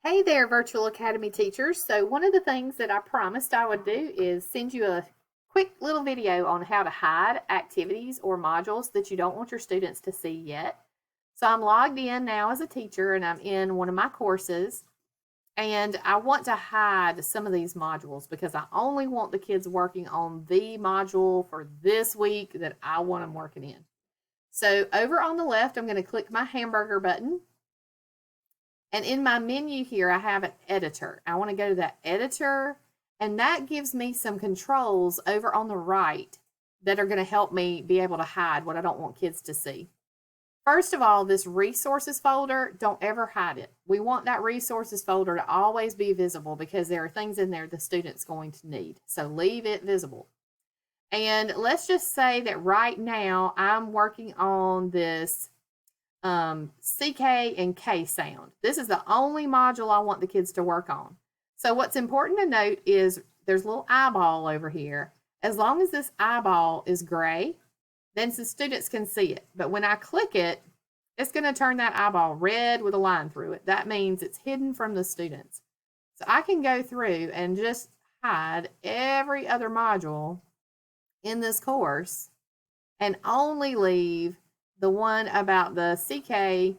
Hey there, Virtual Academy teachers. So one of the things that I promised I would do is send you a quick little video on how to hide activities or modules that you don't want your students to see yet. So I'm logged in now as a teacher and I'm in one of my courses, and I want to hide some of these modules because I only want the kids working on the module for this week that I want them working in. So over on the left, I'm going to click my hamburger button. And in my menu here, I have an editor. I want to go to that editor, and that gives me some controls over on the right that are going to help me be able to hide what I don't want kids to see. First of all, this resources folder, don't ever hide it. We want that resources folder to always be visible because there are things in there the student's going to need. So leave it visible. And let's just say that right now I'm working on this CK and K sound. This is the only module I want the kids to work on. So what's important to note is there's a little eyeball over here. As long as this eyeball is gray, then the students can see it. But when I click it, it's going to turn that eyeball red with a line through it. That means it's hidden from the students. So I can go through and just hide every other module in this course and only leave the one about the CK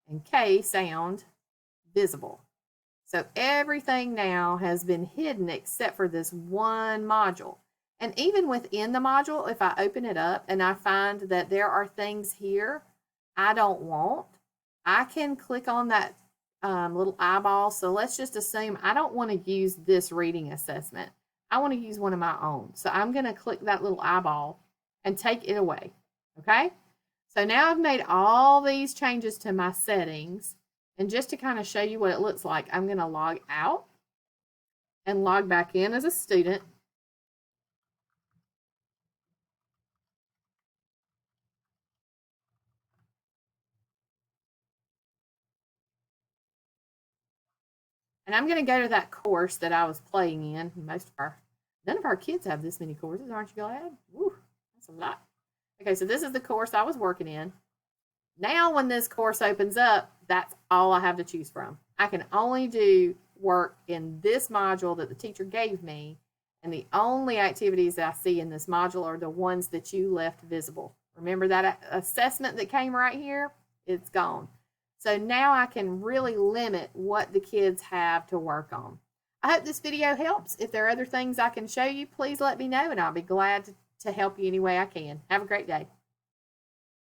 and K sound visible. So everything now has been hidden except for this one module. And even within the module, if I open it up and I find that there are things here I don't want, I can click on that little eyeball. So let's just assume I don't want to use this reading assessment. I want to use one of my own. So I'm going to click that little eyeball and take it away. Okay? So now I've made all these changes to my settings, and just to kind of show you what it looks like, I'm going to log out and log back in as a student. And I'm going to go to that course that I was playing in. None of our kids have this many courses, aren't you glad? Woo, that's a lot. Okay, so this is the course I was working in. Now when this course opens up, that's all I have to choose from. I can only do work in this module that the teacher gave me, and the only activities that I see in this module are the ones that you left visible. Remember that assessment that came right here? It's gone. So now I can really limit what the kids have to work on. I hope this video helps. If there are other things I can show you, please let me know, and I'll be glad to help you any way I can. Have a great day.